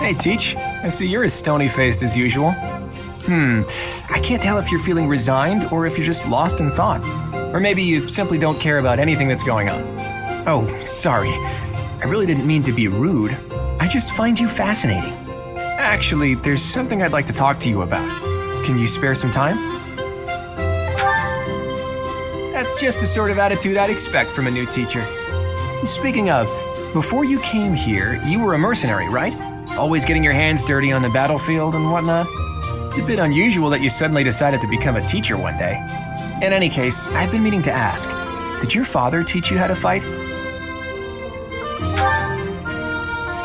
Hey, Teach. I see you're as stony-faced as usual. I can't tell if you're feeling resigned or if you're just lost in thought. Or maybe you simply don't care about anything that's going on. Oh, sorry. I really didn't mean to be rude. I just find you fascinating. Actually, there's something I'd like to talk to you about. Can you spare some time? That's just the sort of attitude I'd expect from a new teacher. Speaking of, before you came here, you were a mercenary, right? Always getting your hands dirty on the battlefield and whatnot? It's a bit unusual that you suddenly decided to become a teacher one day. In any case, I've been meaning to ask, did your father teach you how to fight?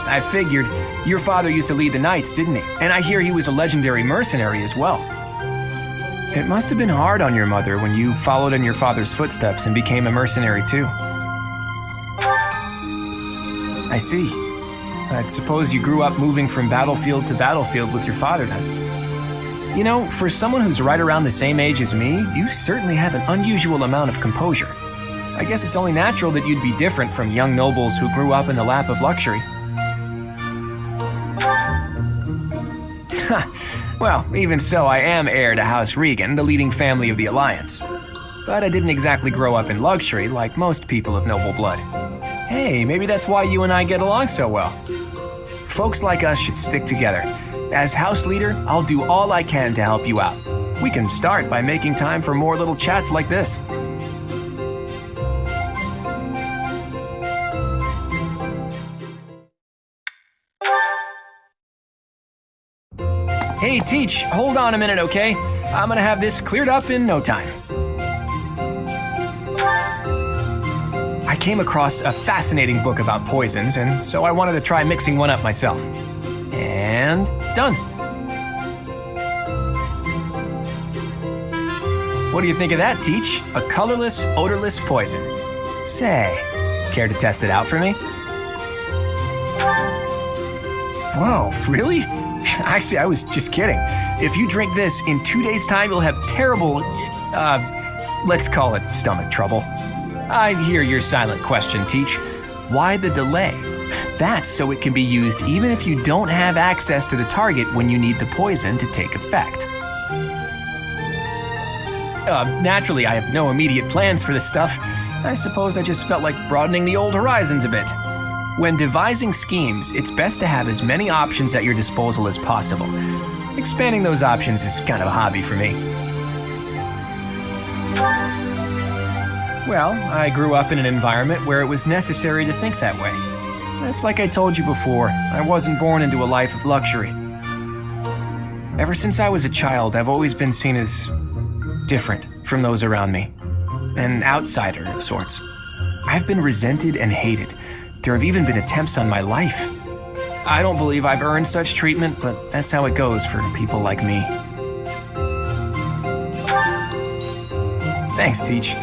I figured. Your father used to lead the knights, didn't he? And I hear he was a legendary mercenary as well. It must have been hard on your mother when you followed in your father's footsteps and became a mercenary too. I see. I suppose you grew up moving from battlefield to battlefield with your father then. You know, for someone who's right around the same age as me, you certainly have an unusual amount of composure. I guess it's only natural that you'd be different from young nobles who grew up in the lap of luxury. Well, even so, I am heir to House Regan, the leading family of the Alliance. But I didn't exactly grow up in luxury like most people of noble blood. Hey, maybe that's why you and I get along so well. Folks like us should stick together. As house leader, I'll do all I can to help you out. We can start by making time for more little chats like this. Hey, Teach, hold on a minute, okay? I'm gonna have this cleared up in no time. I came across a fascinating book about poisons, and so I wanted to try mixing one up myself. And done. What do you think of that, Teach? A colorless, odorless poison. Say, care to test it out for me? Whoa, really? Actually, I was just kidding. If you drink this, in 2 days' time, you'll have terrible, let's call it stomach trouble. I hear your silent question, Teach. Why the delay? That's so it can be used even if you don't have access to the target when you need the poison to take effect. Naturally, I have no immediate plans for this stuff. I suppose I just felt like broadening the old horizons a bit. When devising schemes, it's best to have as many options at your disposal as possible. Expanding those options is kind of a hobby for me. Well, I grew up in an environment where it was necessary to think that way. It's like I told you before, I wasn't born into a life of luxury. Ever since I was a child, I've always been seen as different from those around me. An outsider of sorts. I've been resented and hated. There have even been attempts on my life. I don't believe I've earned such treatment, but that's how it goes for people like me. Thanks, Teach.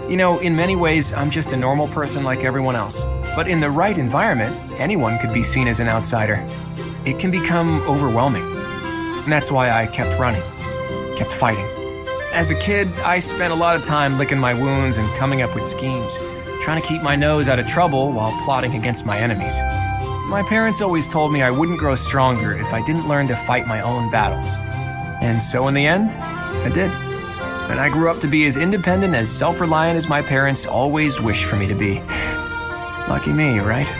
You know, in many ways, I'm just a normal person like everyone else. But in the right environment, anyone could be seen as an outsider. It can become overwhelming. And that's why I kept running, kept fighting. As a kid, I spent a lot of time licking my wounds and coming up with schemes, trying to keep my nose out of trouble while plotting against my enemies. My parents always told me I wouldn't grow stronger if I didn't learn to fight my own battles. And so in the end, I did. And I grew up to be as independent, as self-reliant as my parents always wished for me to be. Lucky me, right?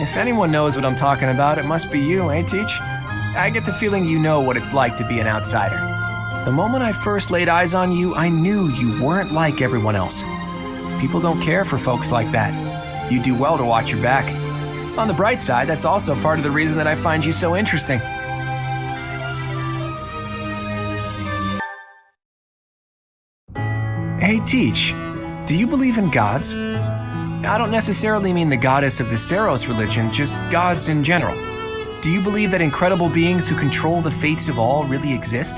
If anyone knows what I'm talking about, it must be you, eh, Teach? I get the feeling you know what it's like to be an outsider. The moment I first laid eyes on you, I knew you weren't like everyone else. People don't care for folks like that. You do well to watch your back. On the bright side, that's also part of the reason that I find you so interesting. Hey, Teach, do you believe in gods? I don't necessarily mean the goddess of the Saros religion, just gods in general. Do you believe that incredible beings who control the fates of all really exist?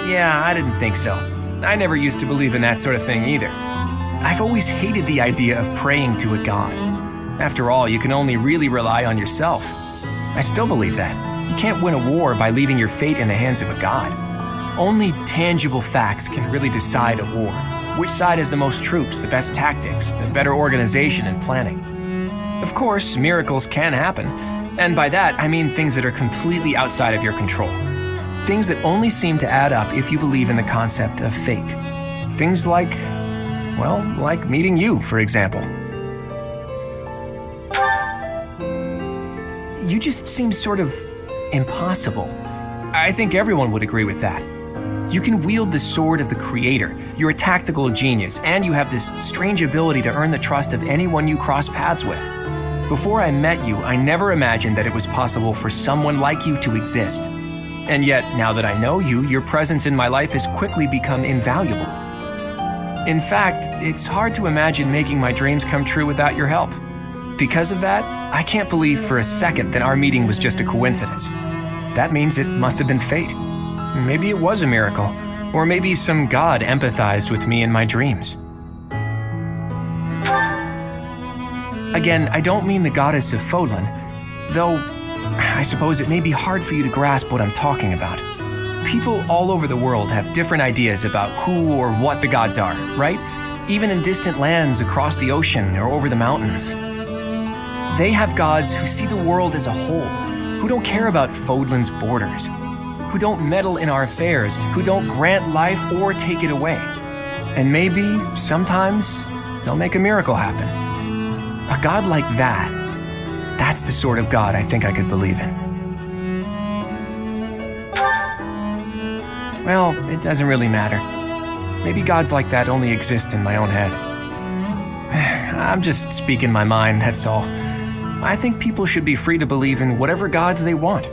Yeah, I didn't think so. I never used to believe in that sort of thing either. I've always hated the idea of praying to a god. After all, you can only really rely on yourself. I still believe that. You can't win a war by leaving your fate in the hands of a god. Only tangible facts can really decide a war. Which side has the most troops, the best tactics, the better organization and planning? Of course, miracles can happen, and by that I mean things that are completely outside of your control. Things that only seem to add up if you believe in the concept of fate. Things like, well, like meeting you, for example. You just seem sort of impossible. I think everyone would agree with that. You can wield the sword of the creator, you're a tactical genius, and you have this strange ability to earn the trust of anyone you cross paths with. Before I met you, I never imagined that it was possible for someone like you to exist. And yet, now that I know you, your presence in my life has quickly become invaluable. In fact, it's hard to imagine making my dreams come true without your help. Because of that, I can't believe for a second that our meeting was just a coincidence. That means it must have been fate. Maybe it was a miracle, or maybe some god empathized with me in my dreams. Again, I don't mean the goddess of Fodlan, though I suppose it may be hard for you to grasp what I'm talking about. People all over the world have different ideas about who or what the gods are, right? Even in distant lands across the ocean or over the mountains. They have gods who see the world as a whole, who don't care about Fodlan's borders, who don't meddle in our affairs, who don't grant life or take it away. And maybe, sometimes, they'll make a miracle happen. A god like that, that's the sort of god I think I could believe in. Well, it doesn't really matter. Maybe gods like that only exist in my own head. I'm just speaking my mind, that's all. I think people should be free to believe in whatever gods they want.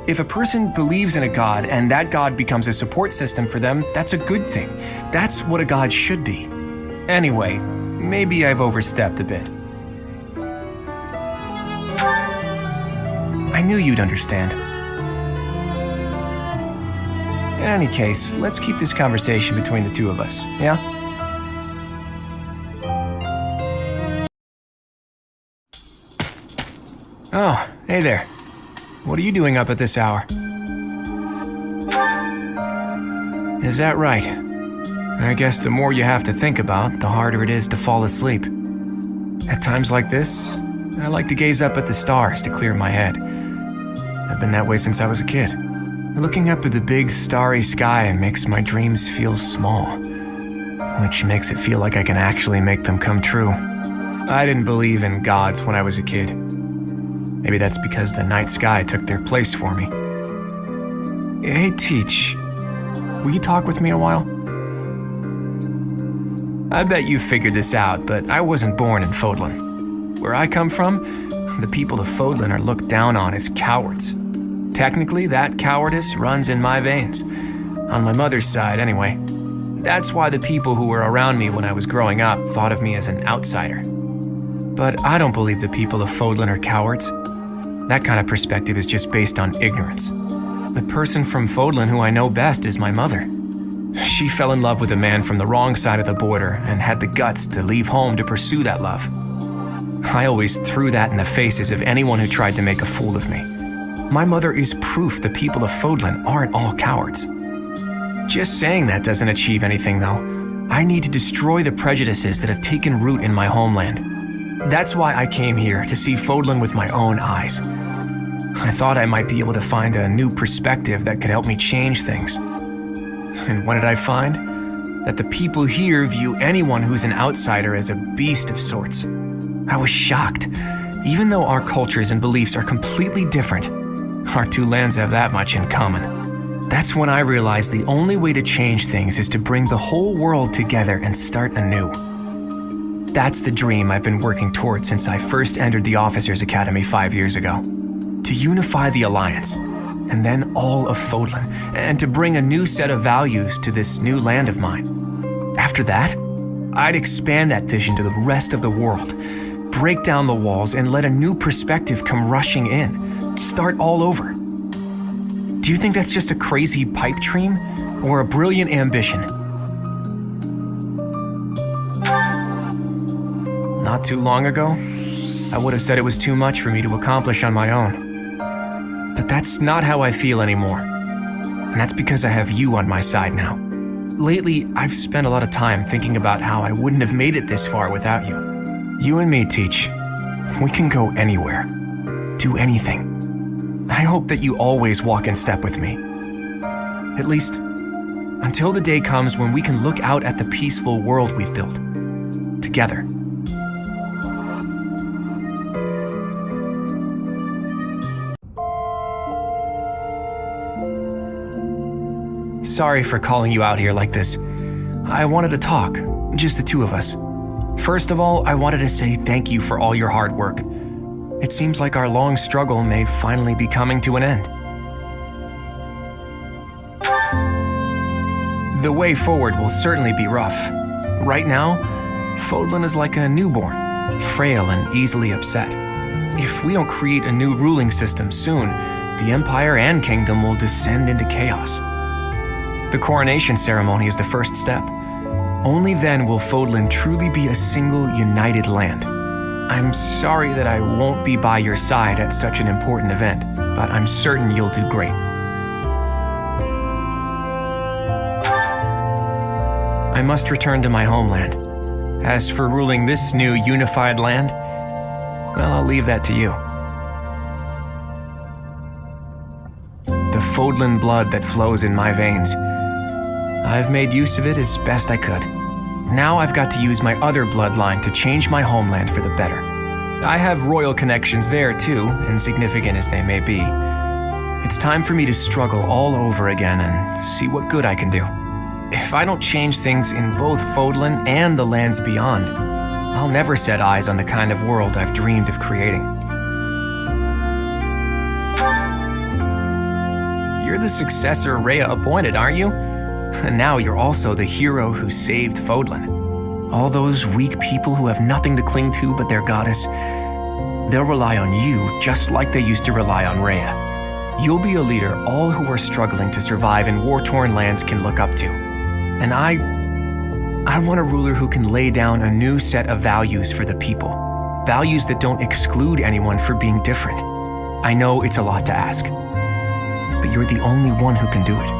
If a person believes in a god and that god becomes a support system for them, that's a good thing. That's what a god should be. Anyway, maybe I've overstepped a bit. I knew you'd understand. In any case, let's keep this conversation between the two of us, yeah? Oh, hey there. What are you doing up at this hour? Is that right? I guess the more you have to think about, the harder it is to fall asleep. At times like this, I like to gaze up at the stars to clear my head. I've been that way since I was a kid. Looking up at the big starry sky makes my dreams feel small, which makes it feel like I can actually make them come true. I didn't believe in gods when I was a kid. Maybe that's because the night sky took their place for me. Hey, Teach, will you talk with me a while? I bet you figured this out, but I wasn't born in Fodlan. Where I come from, the people of Fodlan are looked down on as cowards. Technically, that cowardice runs in my veins. On my mother's side, anyway. That's why the people who were around me when I was growing up thought of me as an outsider. But I don't believe the people of Fodlan are cowards. That kind of perspective is just based on ignorance. The person from Fodlan who I know best is my mother. She fell in love with a man from the wrong side of the border and had the guts to leave home to pursue that love. I always threw that in the faces of anyone who tried to make a fool of me. My mother is proof the people of Fodlan aren't all cowards. Just saying that doesn't achieve anything, though. I need to destroy the prejudices that have taken root in my homeland. That's why I came here, to see Fodlan with my own eyes. I thought I might be able to find a new perspective that could help me change things. And what did I find? That the people here view anyone who's an outsider as a beast of sorts. I was shocked. Even though our cultures and beliefs are completely different, our two lands have that much in common. That's when I realized the only way to change things is to bring the whole world together and start anew. That's the dream I've been working toward since I first entered the Officers Academy 5 years ago. To unify the Alliance, and then all of Fodlan, and to bring a new set of values to this new land of mine. After that, I'd expand that vision to the rest of the world, break down the walls, and let a new perspective come rushing in, start all over. Do you think that's just a crazy pipe dream, or a brilliant ambition? Not too long ago, I would have said it was too much for me to accomplish on my own. But that's not how I feel anymore. And that's because I have you on my side now. lately I've spent a lot of time thinking about how I wouldn't have made it this far without you. You and me, Teach. We can go anywhere. Do anything. I hope that you always walk in step with me. At least, until the day comes when we can look out at the peaceful world we've built. Together. Sorry for calling you out here like this. I wanted to talk, just the two of us. First of all, I wanted to say thank you for all your hard work. It seems like our long struggle may finally be coming to an end. The way forward will certainly be rough. Right now, Fodlan is like a newborn, frail and easily upset. If we don't create a new ruling system soon, the Empire and Kingdom will descend into chaos. The coronation ceremony is the first step. Only then will Fodlan truly be a single, united land. I'm sorry that I won't be by your side at such an important event, but I'm certain you'll do great. I must return to my homeland. As for ruling this new unified land, well, I'll leave that to you. The Fodlan blood that flows in my veins. I've made use of it as best I could. Now I've got to use my other bloodline to change my homeland for the better. I have royal connections there too, insignificant as they may be. It's time for me to struggle all over again and see what good I can do. If I don't change things in both Fodlan and the lands beyond, I'll never set eyes on the kind of world I've dreamed of creating. You're the successor Rhea appointed, aren't you? And now you're also the hero who saved Fodlan. All those weak people who have nothing to cling to but their goddess, they'll rely on you just like they used to rely on Rhea. You'll be a leader all who are struggling to survive in war-torn lands can look up to. And I want a ruler who can lay down a new set of values for the people. Values that don't exclude anyone for being different. I know it's a lot to ask, but you're the only one who can do it.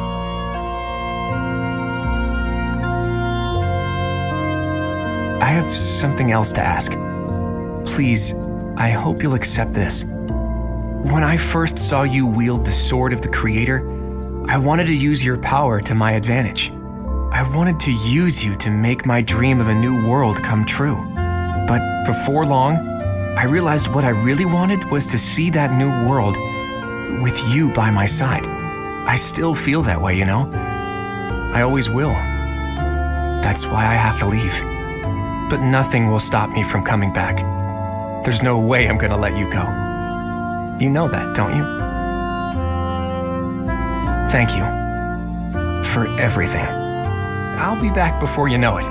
I have something else to ask. Please, I hope you'll accept this. When I first saw you wield the sword of the Creator, I wanted to use your power to my advantage. I wanted to use you to make my dream of a new world come true. But before long, I realized what I really wanted was to see that new world with you by my side. I still feel that way, you know? I always will. That's why I have to leave. But nothing will stop me from coming back. There's no way I'm gonna let you go. You know that, don't you? Thank you for everything. I'll be back before you know it.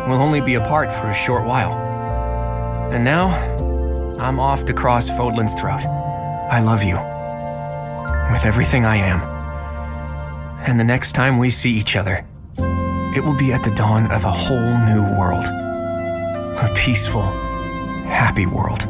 We'll only be apart for a short while. And now, I'm off to cross Fodlan's throat. I love you. With everything I am. And the next time we see each other, it will be at the dawn of a whole new world. A peaceful, happy world.